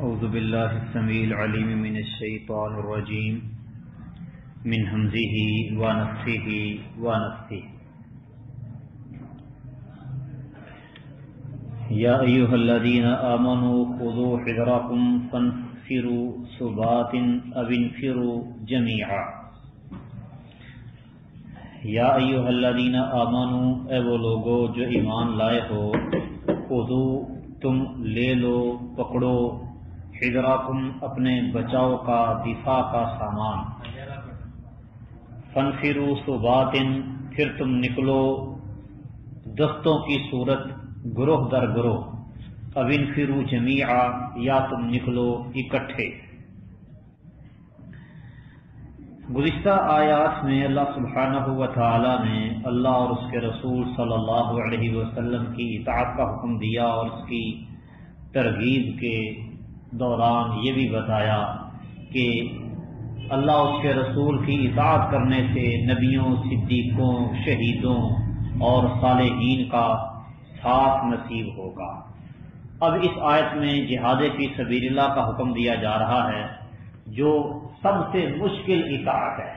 اعوذ باللہ السمیع العلیم من الشیطان الرجیم من ہمزہ ونفخہ ونفثہ یا ایھا الذین آمنوا خذوا حذرکم فانفروا ثبات او انفروا جمیعا۔ یا ایھا الذین آمنوا، اے وہ لوگو جو ایمان لائے ہو، خذوا تم لے لو، پکڑو، حذرکم اپنے بچاؤ کا، دفاع کا سامان، فانفروا ثبات پھر تم نکلو دستوں کی صورت، گروہ در گروہ، او انفروا جمیعا یا تم نکلو اکٹھے۔ گزشتہ آیات میں اللہ سبحانہ و تعالی نے اللہ اور اس کے رسول صلی اللہ علیہ وسلم کی اطاعت کا حکم دیا، اور اس کی ترغیب کے دوران یہ بھی بتایا کہ اللہ اور اس کے رسول کی اطاعت کرنے سے نبیوں، صدیقوں، شہیدوں اور صالحین کا ساتھ نصیب ہوگا۔ اب اس آیت میں جہاد فی سبیل اللہ کا حکم دیا جا رہا ہے، جو سب سے مشکل اطاعت ہے۔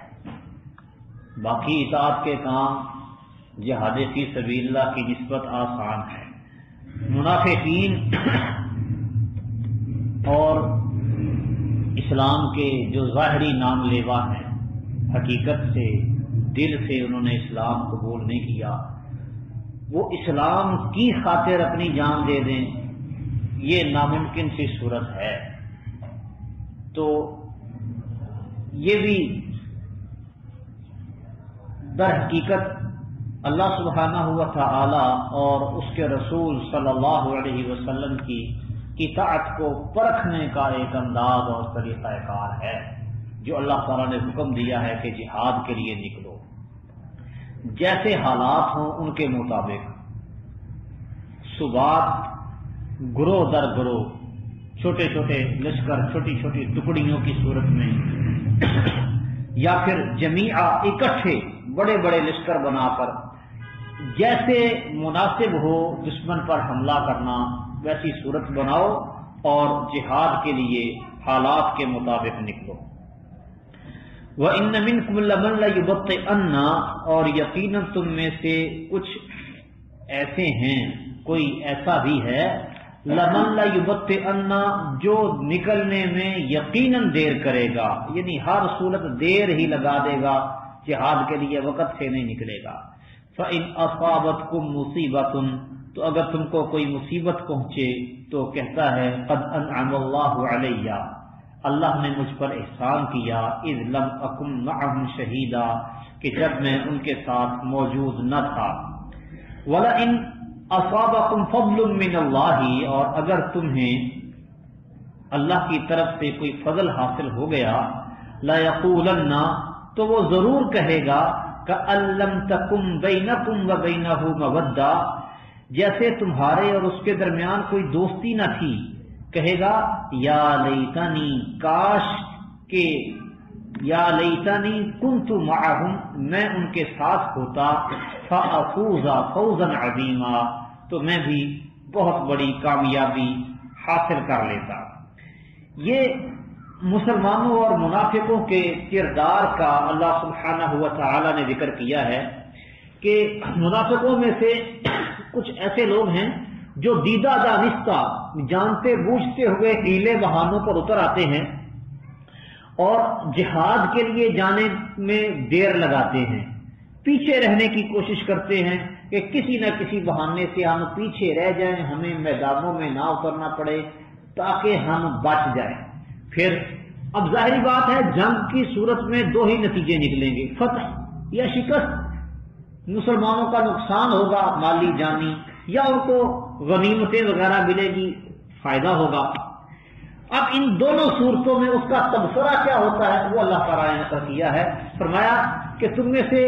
باقی اطاعت کے کام جہاد فی سبیل اللہ کی نسبت آسان ہے۔ منافقین اور اسلام کے جو ظاہری نام لیوا ہیں، حقیقت سے دل سے انہوں نے اسلام قبول نہیں کیا، وہ اسلام کی خاطر اپنی جان دے دیں، یہ ناممکن سی صورت ہے۔ تو یہ بھی در حقیقت اللہ سبحانہ و تعالی اور اس کے رسول صلی اللہ علیہ وسلم کی اطاعت کو پرکھنے کا ایک انداز اور طریقہ کار ہے، جو اللہ تعالیٰ نے حکم دیا ہے کہ جہاد کے لیے نکلو، جیسے حالات ہوں ان کے مطابق، صبات، گروہ در گروہ، چھوٹے چھوٹے لشکر، چھوٹی چھوٹی ٹکڑیوں کی صورت میں، یا پھر جمیعہ اکٹھے بڑے بڑے لشکر بنا کر، جیسے مناسب ہو دشمن پر حملہ کرنا ویسی صورت بناؤ اور جہاد کے لیے حالات کے مطابق نکلو۔ وَإِنَّ مِنْكُمْ لَمَن لَّيُبَطِّئَنَّ، اور یقیناً تم میں سے کچھ ایسے ہیں، کوئی ایسا بھی ہے، لَمَن لَّيُبَطِّئَنَّ جو نکلنے میں یقیناً دیر کرے گا، یعنی ہر صورت دیر ہی لگا دے گا، جہاد کے لیے وقت سے نہیں نکلے گا۔ فَإِنْ أَصَابَتْكُمْ مُصِيبَةٌ، تو اگر تم کو کوئی مصیبت پہنچے تو کہتا ہے قد انعم اللہ علیہ، اللہ نے مجھ پر احسان کیا، اذ لم اکن معہم شہیدا، کہ جب میں ان کے ساتھ موجود نہ تھا۔ وَلَئِنْ أَصَابَكُمْ فَضْلٌ مِّنَ اللَّهِ، اور اگر تمہیں اللہ کی طرف سے کوئی فضل حاصل ہو گیا، لَيَقُولَنَّ، تو وہ ضرور کہے گا كَأَن لَّمْ تَكُن بَيْنَكُمْ وَبَيْنَهُ مَوَدَّةٌ، جیسے تمہارے اور اس کے درمیان کوئی دوستی نہ تھی، کہے گا یا لیتنی، کاش کہ یا لیتنی کنت معہم، میں ان کے ساتھ ہوتا، فافوز فوزا عظیما، تو میں بھی بہت بڑی کامیابی حاصل کر لیتا۔ یہ مسلمانوں اور منافقوں کے کردار کا اللہ سبحانہ و تعالی نے ذکر کیا ہے کہ منافقوں میں سے کچھ ایسے لوگ ہیں جو دیدہ دانستہ، جانتے بوجھتے ہوئے ہیلے بہانوں پر اتر آتے ہیں اور جہاد کے لیے جانے میں دیر لگاتے ہیں، پیچھے رہنے کی کوشش کرتے ہیں کہ کسی نہ کسی بہانے سے ہم پیچھے رہ جائیں، ہمیں میدانوں میں نہ اترنا پڑے تاکہ ہم بچ جائیں۔ پھر اب ظاہری بات ہے، جنگ کی صورت میں دو ہی نتیجے نکلیں گے، فتح یا شکست، مسلمانوں کا نقصان ہوگا مالی جانی، یا ان کو غنیمتیں وغیرہ ملے گی، فائدہ ہوگا۔ اب ان دونوں صورتوں میں اس کا تبصرہ کیا ہوتا ہے وہ اللہ تعالیٰ نے نقل کیا ہے، فرمایا کہ تم میں سے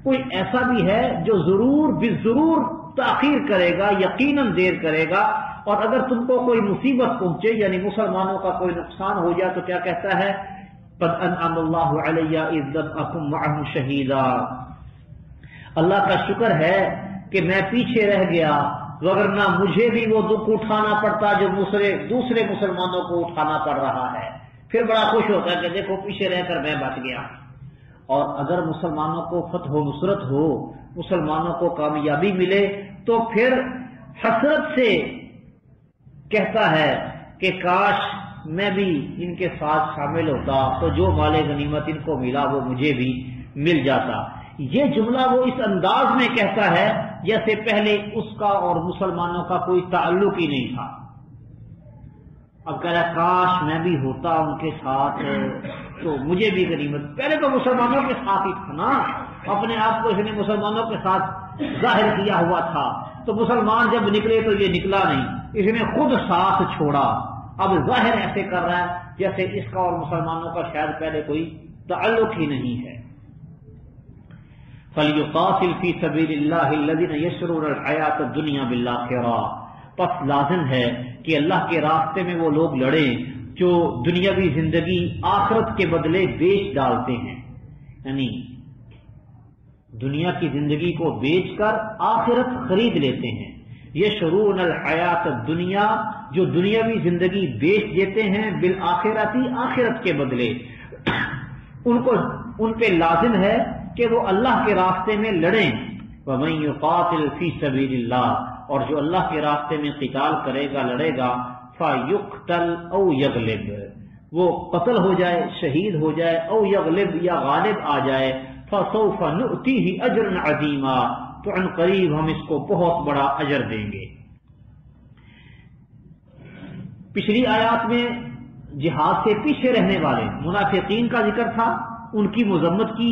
کوئی ایسا بھی ہے جو ضرور بالضرور تاخیر کرے گا، یقیناً دیر کرے گا، اور اگر تم کو کوئی مصیبت پہنچے یعنی مسلمانوں کا کوئی نقصان ہو جائے تو کیا کہتا ہے قد انعم اللہ علیہ اذ لم اکن معہم شہیدا، اللہ کا شکر ہے کہ میں پیچھے رہ گیا وگرنہ مجھے بھی وہ دکھ اٹھانا پڑتا جو دوسرے مسلمانوں کو اٹھانا پڑ رہا ہے۔ پھر بڑا خوش ہوتا ہے کہ دیکھو پیچھے رہ کر میں بچ گیا۔ اور اگر مسلمانوں کو فتح و نصرت ہو، مسلمانوں کو کامیابی ملے، تو پھر حسرت سے کہتا ہے کہ کاش میں بھی ان کے ساتھ شامل ہوتا تو جو مال غنیمت ان کو ملا وہ مجھے بھی مل جاتا۔ یہ جملہ وہ اس انداز میں کہتا ہے جیسے پہلے اس کا اور مسلمانوں کا کوئی تعلق ہی نہیں تھا۔ اب کہہ رہا کاش میں بھی ہوتا ان کے ساتھ تو مجھے بھی غنیمت۔ پہلے تو مسلمانوں کے ساتھ ہی تھا نا، اپنے آپ کو اس نے مسلمانوں کے ساتھ ظاہر کیا ہوا تھا، تو مسلمان جب نکلے تو یہ نکلا نہیں، اس نے خود ساتھ چھوڑا۔ اب ظاہر ایسے کر رہا ہے جیسے اس کا اور مسلمانوں کا شاید پہلے کوئی تعلق ہی نہیں ہے۔ فَلْيُقَاتِلْ فِي سَبِيلِ اللَّهِ الَّذِينَ يَشْرُونَ الْحَيَاةَ الدُّنْيَا بِالْآخِرَةِ، پس لازم ہے کہ اللہ کے راستے میں وہ لوگ لڑیں جو دنیاوی زندگی آخرت کے بدلے بیچ ڈالتے ہیں، یعنی دنیا کی زندگی کو بیچ کر آخرت خرید لیتے ہیں۔ یشرون الحیات الدنیا، جو دنیاوی زندگی بیچ دیتے ہیں، بالآخرتی، آخرت کے بدلے، ان پہ لازم ہے کہ وہ اللہ کے راستے میں لڑیں۔ وَمَن يُقَاتِلْ فِي سَبِيلِ اللَّهِ، اور جو اللہ کے راستے میں قتال کرے گا، لڑے گا، فَيُقْتَلْ أَوْ يَغْلِبْ، وہ قتل ہو جائے، شہید ہو جائے، او یغلب، یا غالب آ جائے، فَسَوْفَ نُؤْتِيهِ أَجْرًا عَظِيمًا، تو ان قریب ہم اس کو بہت بڑا اجر دیں گے۔ پچھلی آیات میں جہاد سے پیچھے رہنے والے منافقین کا ذکر تھا، ان کی مذمت کی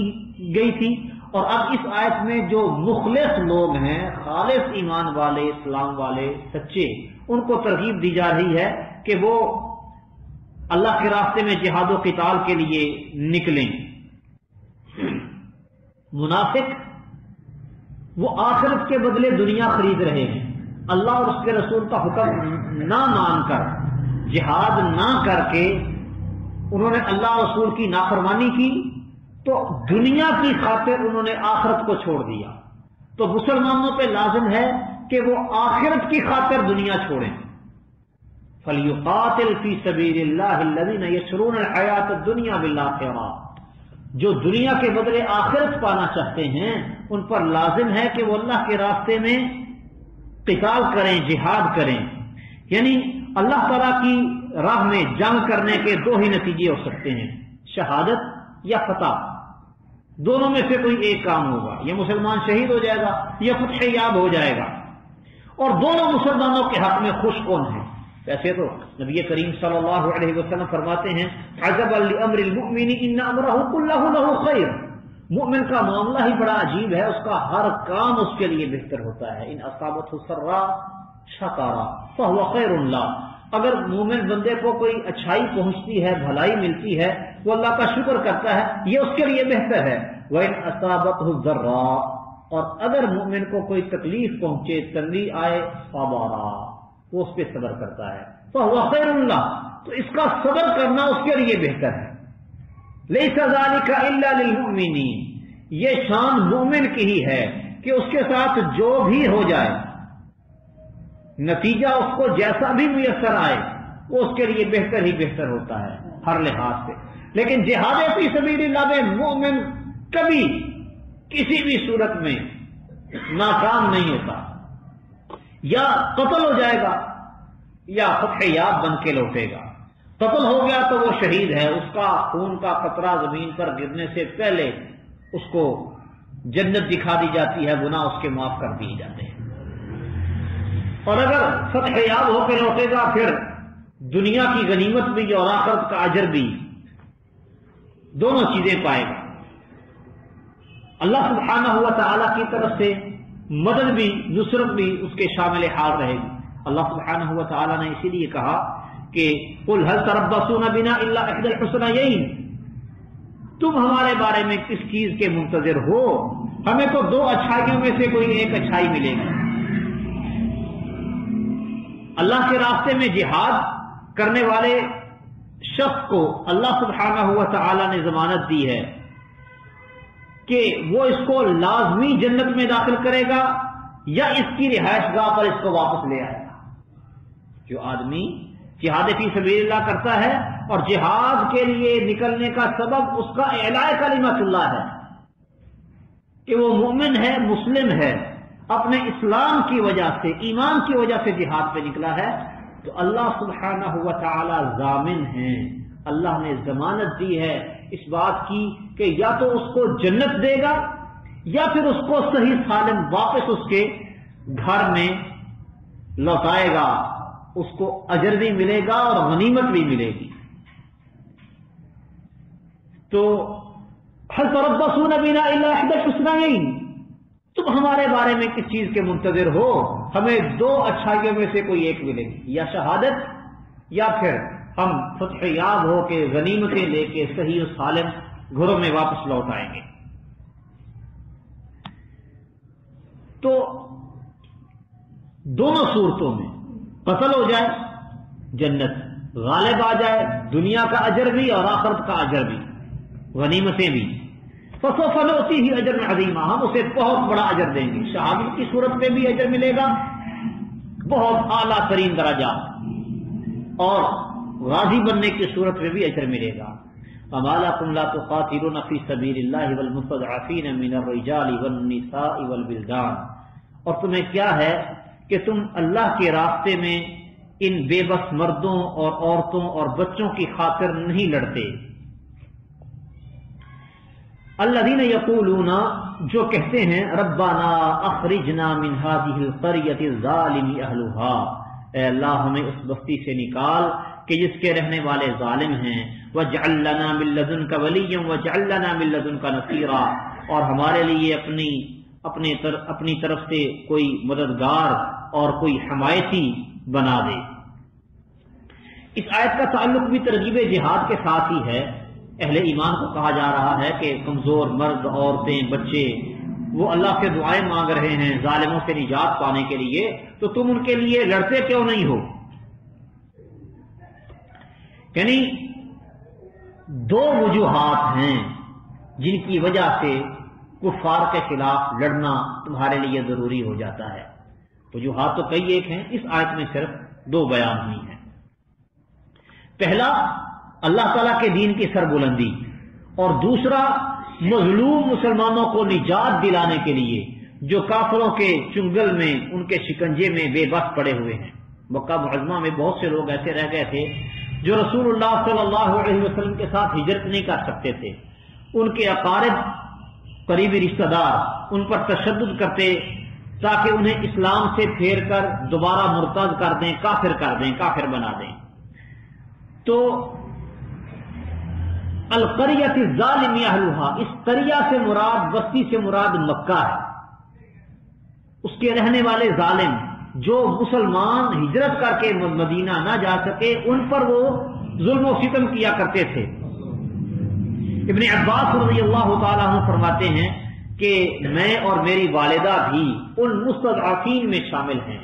گئی تھی، اور اب اس آیت میں جو مخلص لوگ ہیں، خالص ایمان والے، اسلام والے، سچے، ان کو ترغیب دی جا رہی ہے کہ وہ اللہ کے راستے میں جہاد و قتال کے لیے نکلیں۔ منافق وہ آخرت کے بدلے دنیا خرید رہے ہیں، اللہ اور اس کے رسول کا حکم نہ مان کر، جہاد نہ کر کے انہوں نے اللہ اور رسول کی نافرمانی کی، تو دنیا کی خاطر انہوں نے آخرت کو چھوڑ دیا۔ تو مسلمانوں پہ لازم ہے کہ وہ آخرت کی خاطر دنیا چھوڑیں۔ فَلْيُقَاتِلْ فِي سَبِيلِ اللَّهِ الَّذِينَ يَشْرُونَ الْحَيَاةَ الدُّنْيَا بِالْآخِرَةِ، جو دنیا کے بدلے آخرت پانا چاہتے ہیں، ان پر لازم ہے کہ وہ اللہ کے راستے میں قتال کریں، جہاد کریں۔ یعنی اللہ تعالیٰ کی راہ میں جنگ کرنے کے دو ہی نتیجے ہو سکتے ہیں، شہادت یا فتح، دونوں میں سے کوئی ایک کام ہوگا، یا مسلمان شہید ہو جائے گا یا فتح یاب ہو جائے گا، اور دونوں مسلمانوں کے حق میں خوش کون ہے؟ ویسے تو نبی کریم صلی اللہ علیہ وسلم فرماتے ہیں عجبا لامر المؤمن ان امرہ کلہ لہ خیر، مومن کا معاملہ ہی بڑا عجیب ہے، اس کا ہر کام اس کے لیے بہتر ہوتا ہے۔ ان اصابتہ سرا شکر فہو خیر لہ، اگر مومن بندے کو کوئی اچھائی پہنچتی ہے، بھلائی ملتی ہے، وہ اللہ کا شکر کرتا ہے، یہ اس کے لیے بہتر ہے۔ وَإِنْ أَصَابَتْهُ ضَرَّاء، اور اگر مومن کو کوئی تکلیف پہنچے، تنگی آئے، صبرا، وہ اس پہ صبر کرتا ہے، فَهُوَ خَيْرٌ لَهُ، تو اس کا صبر کرنا اس کے لیے بہتر ہے۔ لَيْسَ ذَلِكَ إِلَّا لِلْمُؤْمِنِينَ، یہ شان مومن کی ہی ہے کہ اس کے ساتھ جو بھی ہو جائے، نتیجہ اس کو جیسا بھی میسر آئے، وہ اس کے لیے بہتر ہی بہتر ہوتا ہے ہر لحاظ سے۔ لیکن جہاد فی سبیل اللہ میں مومن کبھی کسی بھی صورت میں ناکام نہیں ہوتا، یا قتل ہو جائے گا یا فتح یاب بن کے لوٹے گا۔ قتل ہو گیا تو وہ شہید ہے، اس کا خون کا قطرہ زمین پر گرنے سے پہلے اس کو جنت دکھا دی جاتی ہے، گناہ اس کے معاف کر دیے جاتے ہیں۔ اور اگر فتح یاب ہو کے لوٹے گا، پھر دنیا کی غنیمت بھی اور آخرت کا اجر بھی، دونوں چیزیں پائے گا۔ اللہ سبحانہ ہوا تعالیٰ کی طرف سے مدد بھی، نصرت بھی اس کے شامل حال رہے گی۔ اللہ سبحانہ ہوا تعالیٰ نے اسی لیے کہا کہ قُلْ هَلْ تَرَبَّصُونَ بِنَا إِلَّا إِحْدَى الْحُسْنَيَيْنِ، تم ہمارے بارے میں کس چیز کے منتظر ہو؟ ہمیں تو دو اچھائیوں میں سے کوئی ایک اچھائی ملے گی۔ اللہ کے راستے میں جہاد کرنے والے شخص کو اللہ سبحانہ ہوا تعالیٰ نے ضمانت دی ہے کہ وہ اس کو لازمی جنت میں داخل کرے گا، یا اس کی رہائش گاہ پر اس کو واپس لے آئے گا۔ جو آدمی جہاد فی سبیل اللہ کرتا ہے اور جہاد کے لیے نکلنے کا سبب اس کا اعلاء کلمۃ اللہ ہے کہ وہ مومن ہے، مسلم ہے، اپنے اسلام کی وجہ سے، ایمان کی وجہ سے جہاد پہ نکلا ہے، تو اللہ سبحانہ و تعالی ضامن ہے، اللہ نے ضمانت دی ہے اس بات کی کہ یا تو اس کو جنت دے گا یا پھر اس کو صحیح سالم واپس اس کے گھر میں لوٹائے گا، اس کو اجر بھی ملے گا اور غنیمت بھی ملے گی۔ تو هل تربصون بنا الا احدى الحسنيين، تم ہمارے بارے میں کس چیز کے منتظر ہو؟ ہمیں دو اچھائیوں میں سے کوئی ایک ملے گی، یا شہادت یا پھر ہم فتح یاب ہو کے غنیمتیں لے کے صحیح و سالم گھروں میں واپس لوٹ آئیں گے۔ تو دونوں صورتوں میں قتل ہو جائے، جنت غالب آ جائے، دنیا کا اجر بھی اور آخرت کا اجر بھی، غنیمتیں بھی، فسوف نؤتیہ اجر عظیما، ہم اسے بہت بڑا اجر دیں گے۔ شہادت کی صورت میں بھی اجر ملے گا، بہت اعلیٰ ترین درجہ، اور غازی بننے کی صورت میں بھی اجر ملے گا۔ وما لکم لا تقاتلون فی سبیل اللہ والمستضعفین من الرجال والنساء والولدان، اور تمہیں کیا ہے کہ تم اللہ کے راستے میں ان بے بس مردوں اور عورتوں اور بچوں کی خاطر نہیں لڑتے۔ الذین یقولون، جو کہتے ہیں ربنا اخرجنا من هذه القرية الظالم اهلها، اے اللہ ہمیں اس بستی سے نکال کہ جس کے رہنے والے ظالم ہیں، واجعل لنا من لدنک ولیا واجعل لنا من لدنک نصیرا، اور ہمارے لیے اپنی طرف سے کوئی مددگار اور کوئی حمایتی بنا دے۔ اس آیت کا تعلق بھی ترغیب جہاد کے ساتھ ہی ہے۔ اہل ایمان کو کہا جا رہا ہے کہ کمزور مرد، عورتیں، بچے وہ اللہ سے دعائیں مانگ رہے ہیں ظالموں سے نجات پانے کے لیے، تو تم ان کے لیے لڑتے کیوں نہیں ہو؟ یعنی دو وجوہات ہیں جن کی وجہ سے کفار کے خلاف لڑنا تمہارے لیے ضروری ہو جاتا ہے۔ وجوہات تو کئی ایک ہیں، اس آیت میں صرف دو بیان ہوئی ہیں۔ پہلا اللہ تعالیٰ کے دین کی سربلندی، اور دوسرا مظلوم مسلمانوں کو نجات دلانے کے لیے جو کافروں کے چنگل میں، ان کے شکنجے میں بے بس پڑے ہوئے ہیں۔ مکہ معظمہ میں بہت سے لوگ ایسے رہ گئے تھے جو رسول اللہ صلی اللہ علیہ وسلم کے ساتھ ہجرت نہیں کر سکتے تھے، ان کے اقارب، قریبی رشتہ دار ان پر تشدد کرتے تاکہ انہیں اسلام سے پھیر کر دوبارہ مرتد کر دیں، کافر بنا دیں۔ تو القریۃ الظالم اہلھا، اس قریہ سے مراد، بستی سے مراد مکہ ہے، اس کے رہنے والے ظالم جو مسلمان ہجرت کر کے مدینہ نہ جا سکے، ان پر وہ ظلم و ستم کیا کرتے تھے۔ ابن عباس رضی اللہ تعالیٰ عنہ فرماتے ہیں کہ میں اور میری والدہ بھی ان مستضعفین میں شامل ہیں،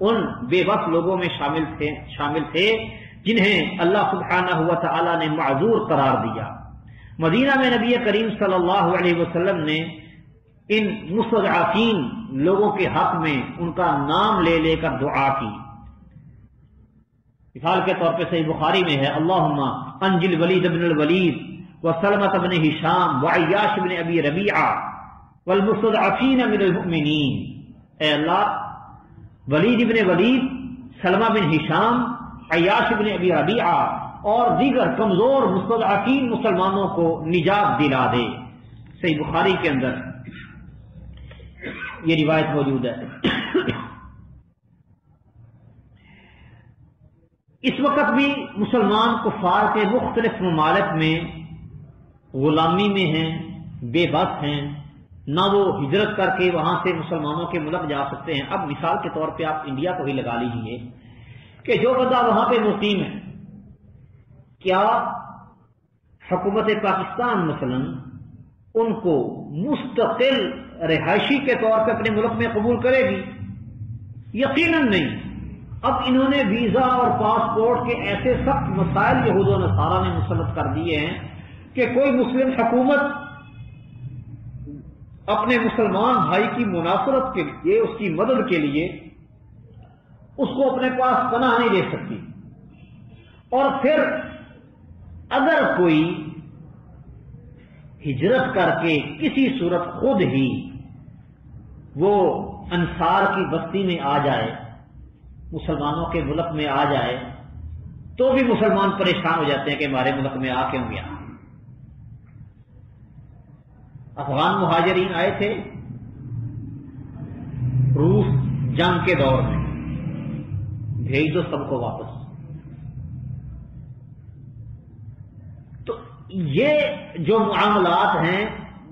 ان بے بس لوگوں میں شامل تھے جنہیں اللہ سبحانہ و تعالیٰ نے معذور قرار دیا۔ مدینہ میں نبی کریم صلی اللہ علیہ وسلم نے ان مستضعفین لوگوں کے حق میں ان کا نام لے لے کر دعا کی۔ مثال کے طور پہ صحیح بخاری میں ہے، اللہم انجل ولید بن الولید وسلمۃ بن ہشام وعیاش بن ابی ربیعہ والمستضعفین من المؤمنین، اے اللہ ولید بن ولید، سلمہ بن ہشام، عیاش بن ابی ربیعہ اور دیگر کمزور مستضعفین مسلمانوں کو نجات دلا دے۔ صحیح بخاری کے اندر یہ روایت موجود ہے۔ اس وقت بھی مسلمان کفار کے مختلف ممالک میں غلامی میں ہیں، بے بس ہیں، نہ وہ ہجرت کر کے وہاں سے مسلمانوں کے ملک جا سکتے ہیں۔ اب مثال کے طور پہ آپ انڈیا کو ہی لگا لیجیے کہ جو بندہ وہاں پہ مقیم ہے، کیا حکومت پاکستان مثلا ان کو مستقل رہائشی کے طور پہ اپنے ملک میں قبول کرے گی؟ یقیناً نہیں۔ اب انہوں نے ویزا اور پاسپورٹ کے ایسے سخت مسائل یہود و نصارہ نے مسلط کر دیے ہیں کہ کوئی مسلم حکومت اپنے مسلمان بھائی کی مناصرت کے لیے، اس کی مدد کے لیے اس کو اپنے پاس پناہ نہیں دے سکتی. اور پھر اگر کوئی ہجرت کر کے کسی صورت خود ہی وہ انصار کی بستی میں آ جائے، مسلمانوں کے ملک میں آ جائے، تو بھی مسلمان پریشان ہو جاتے ہیں کہ ہمارے ملک میں آ کیوں گیا. افغان مہاجرین آئے تھے روس جنگ کے دور میں، بھیج دو سب کو واپس. تو یہ جو معاملات ہیں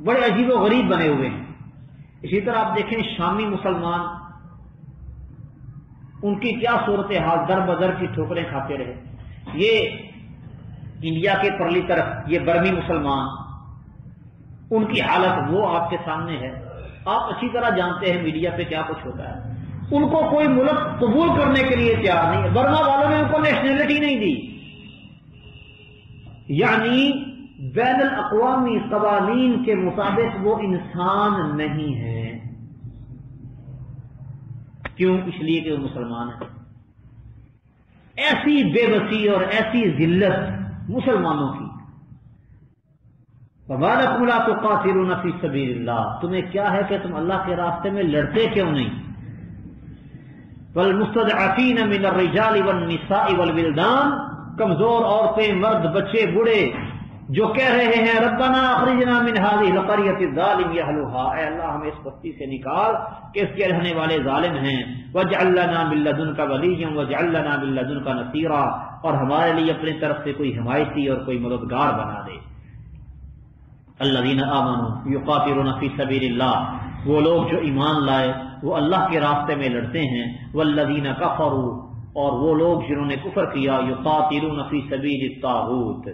بڑے عجیب و غریب بنے ہوئے ہیں. اسی طرح آپ دیکھیں شامی مسلمان، ان کی کیا صورتحال، در بدر کی ٹھوکریں کھاتے رہے. یہ انڈیا کے پرلی طرف یہ برمی مسلمان، ان کی حالت وہ آپ کے سامنے ہے. آپ اچھی طرح جانتے ہیں میڈیا پہ کیا کچھ ہوتا ہے. ان کو کوئی ملک قبول کرنے کے لیے تیار نہیں ہے. برما والوں نے ان کو نیشنلٹی نہیں دی، یعنی بین الاقوامی قوانین کے مطابق وہ انسان نہیں ہے. کیوں؟ اس لیے کہ وہ مسلمان ہیں. ایسی بے بسی اور ایسی ذلت مسلمانوں کی. وَمَا لَكُمْ لَا تُقَاتِلُونَ فِي سَبِيلِ اللَّهِ، تمہیں کیا ہے کہ تم اللہ کے راستے میں لڑتے کیوں نہیں؟ وَالْمُسْتَضْعَفِينَ مِنَ الرِّجَالِ وَالنِّسَاءِ وَالْوِلْدَانِ، کمزور عورتیں، مرد، بچے، بوڑھے جو کہہ رہے ہیں ربنا اخرجنا من هذه القرية الظالم اهلها، اے اللہ ہمیں اس بستی سے نکال کہ اس کے رہنے والے ظالم ہیں. واجعل لنا من لدنك وليا واجعل لنا من لدنك نصيرا، اور ہمارے لیے اپنی طرف سے کوئی حمایتی اور کوئی مددگار بنا دے. الذين آمنوا يقاتلون في سبيل الله، وہ لوگ جو ایمان لائے وہ اللہ کے راستے میں لڑتے ہیں. والذين كفروا، اور وہ لوگ جنہوں نے کفر کیا، يقاتلون في سبيل الطاغوت،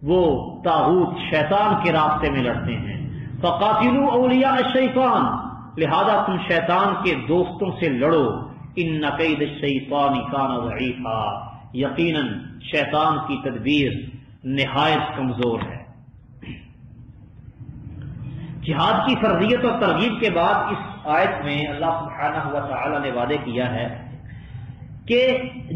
وہ طاغوت شیطان کے راستے میں لڑتے ہیں. فقاتلوا اولیاء الشیطان، لہذا تم شیطان کے دوستوں سے لڑو. ان کید الشیطان کان ضعیفا، یقیناً شیطان کی تدبیر نہایت کمزور ہے. جہاد کی فرضیت اور ترغیب کے بعد اس آیت میں اللہ سبحانہ و تعالی نے وعدے کیا ہے کہ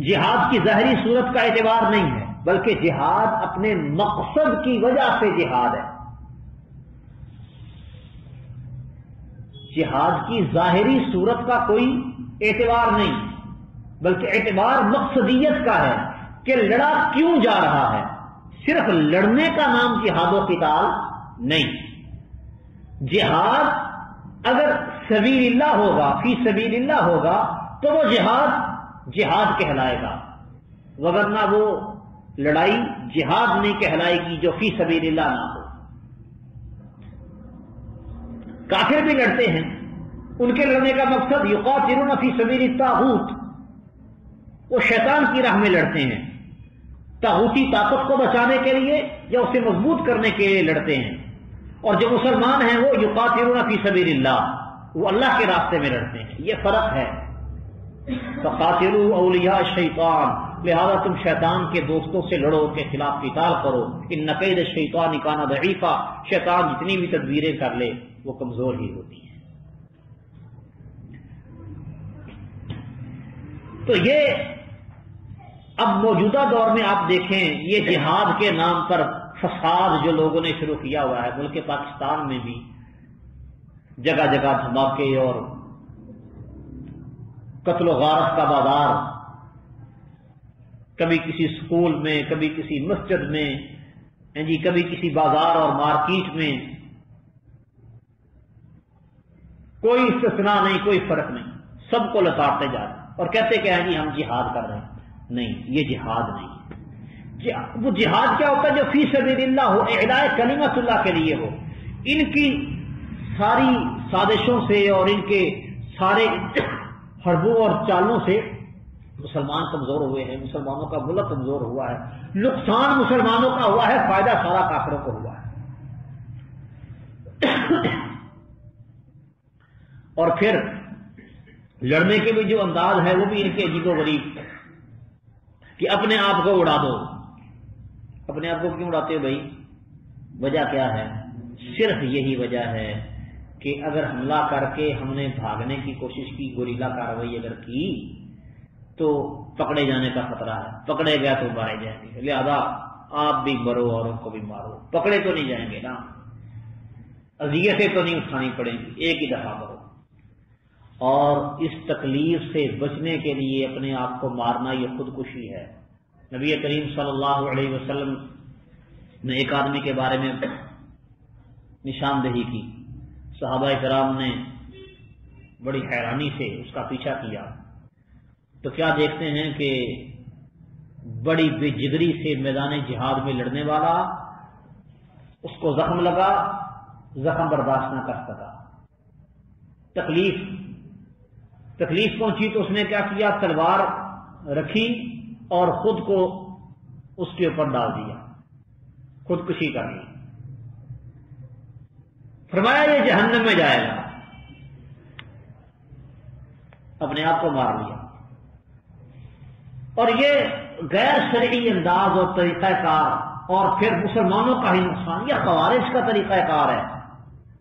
جہاد کی ظاہری صورت کا اعتبار نہیں ہے، بلکہ جہاد اپنے مقصد کی وجہ سے جہاد ہے. جہاد کی ظاہری صورت کا کوئی اعتبار نہیں، بلکہ اعتبار مقصدیت کا ہے کہ لڑا کیوں جا رہا ہے. صرف لڑنے کا نام جہاد و قتال نہیں. جہاد اگر سبیل اللہ ہوگا، فی سبیل اللہ ہوگا، تو وہ جہاد کہلائے گا، وگرنہ وہ لڑائی جہاد نہیں کہلائے گی جو فی سبیل اللہ نہ ہو. کافر بھی لڑتے ہیں، ان کے لڑنے کا مقصد یقاتلون فی سبیل الطاغوت، وہ شیطان کی راہ میں لڑتے ہیں، طاغوتی طاقت کو بچانے کے لیے یا اسے مضبوط کرنے کے لیے لڑتے ہیں. اور جو مسلمان ہیں وہ یقاتلون فی سبیل اللہ، وہ اللہ کے راستے میں لڑتے ہیں. یہ فرق ہے. فقاتلوا اولیاء الشیطان، لہذا تم شیطان کے دوستوں سے لڑو، کے خلاف قتال کرو. ان کید الشیطان کان ضعیفا، شیطان جتنی بھی تدبیریں کر لے وہ کمزور ہی ہوتی ہیں. تو یہ اب موجودہ دور میں آپ دیکھیں یہ جہاد کے نام پر فساد جو لوگوں نے شروع کیا ہوا ہے، ملک پاکستان میں بھی جگہ جگہ دھماکے اور قتل و غارت کا بازار، کبھی کسی سکول میں، کبھی کسی مسجد میں، کبھی کسی بازار اور مارکیٹ میں، کوئی استثناء نہیں، کوئی فرق نہیں، سب کو لتاڑتے جا رہے اور کہتے کہ جی ہم جہاد کر رہے ہیں. نہیں، یہ جہاد نہیں ہے. وہ جہاد کیا ہوتا ہے جو فی سبیل اللہ ہو، اعلاء کلمت اللہ کے لیے ہو. ان کی ساری سازشوں سے اور ان کے سارے حربوں اور چالوں سے مسلمان کمزور ہوئے ہیں، مسلمانوں کا ملک کمزور ہوا ہے، نقصان مسلمانوں کا ہوا ہے، فائدہ سارا کافروں کو ہوا ہے. اور پھر لڑنے کے بھی جو انداز ہے وہ بھی ان کے عجیب و غریب، کہ اپنے آپ کو اڑا دو. اپنے آپ کو کیوں اڑاتے ہو بھائی؟ وجہ کیا ہے؟ صرف یہی وجہ ہے کہ اگر حملہ کر کے ہم نے بھاگنے کی کوشش کی، گوریلا کارروائی اگر کی تو پکڑے جانے کا خطرہ ہے، پکڑے گیا تو مارے جائیں گے، لہذا آپ بھی مرو اور ان کو بھی مارو، پکڑے تو نہیں جائیں گے نا، اذیتیں تو نہیں اٹھانی پڑیں گی، ایک ہی دفعہ کرو۔ اور اس تکلیف سے بچنے کے لیے اپنے آپ کو مارنا یہ خودکشی ہے۔ نبی کریم صلی اللہ علیہ وسلم نے ایک آدمی کے بارے میں نشاندہی کی، صحابہ کرام نے بڑی حیرانی سے اس کا پیچھا کیا، تو کیا دیکھتے ہیں کہ بڑی بے جگری سے میدان جہاد میں لڑنے والا، اس کو زخم لگا، زخم برداشت نہ کر سکا، تکلیف پہنچی تو اس نے کیا کیا، تلوار رکھی اور خود کو اس کے اوپر ڈال دیا، خودکشی کر لی، فرمایا یہ جہنم میں جائے گا، اپنے آپ کو مار لیا۔ اور یہ غیر شرعی انداز اور طریقہ کار، اور پھر مسلمانوں کا ہی نقصان، یہ خوارج کا طریقہ کار ہے،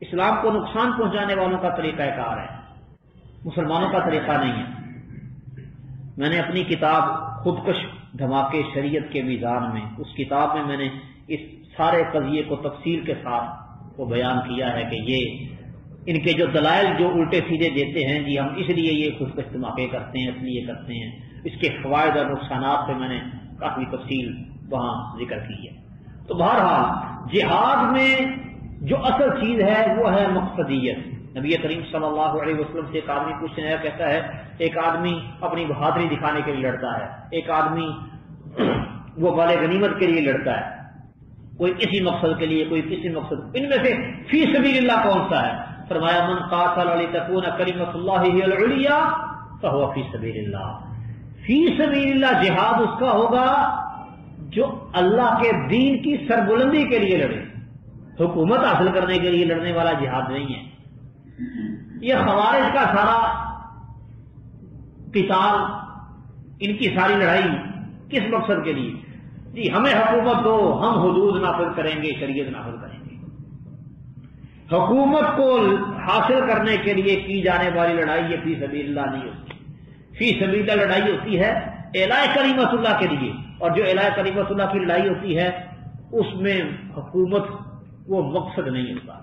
اسلام کو نقصان پہنچانے والوں کا طریقہ کار ہے، مسلمانوں کا طریقہ نہیں ہے۔ میں نے اپنی کتاب خودکش دھماکے شریعت کے میزان میں، اس کتاب میں نے اس سارے قضیے کو تفصیل کے ساتھ وہ بیان کیا ہے کہ یہ ان کے جو دلائل جو الٹے سیدھے دیتے ہیں، جی ہم اس لیے یہ خودکش دھماکے کرتے ہیں، اس لیے کرتے ہیں، اس کے فوائد اور نقصانات پہ میں نے کافی تفصیل وہاں ذکر کی ہے۔ تو بہرحال جہاد میں جو اصل چیز ہے وہ ہے مقصدیت۔ نبی کریم صلی اللہ علیہ وسلم سے ایک آدمی پوچھنے آیا، کہتا ہے ایک آدمی اپنی بہادری دکھانے کے لیے لڑتا ہے، ایک آدمی وہ مال غنیمت کے لیے لڑتا ہے، کوئی کسی مقصد کے لیے، کوئی کسی مقصد، ان میں سے فی سبیل اللہ کون سا ہے؟ فرمایا من قاتل لتکون کلمۃ اللہ ہی العلیٰ فہو فی سبیل اللہ۔ فی سبیل اللہ جہاد اس کا ہوگا جو اللہ کے دین کی سربلندی کے لیے لڑے، حکومت حاصل کرنے کے لیے لڑنے والا جہاد نہیں ہے۔ یہ خوارج کا سارا قتال، ان کی ساری لڑائی کس مقصد کے لیے؟ جی ہمیں حکومت دو، ہم حدود نافذ کریں گے، شریعت نافذ کریں گے۔ حکومت کو حاصل کرنے کے لیے کی جانے والی لڑائی یہ فی سبیل اللہ نہیں ہوتی، فی سبیل اللہ لڑائی ہوتی ہے اعلاء کلمۃ اللہ کے لیے، اور جو اعلاء کلمۃ اللہ کی لڑائی ہوتی ہے اس میں حکومت وہ مقصد نہیں ہوتا۔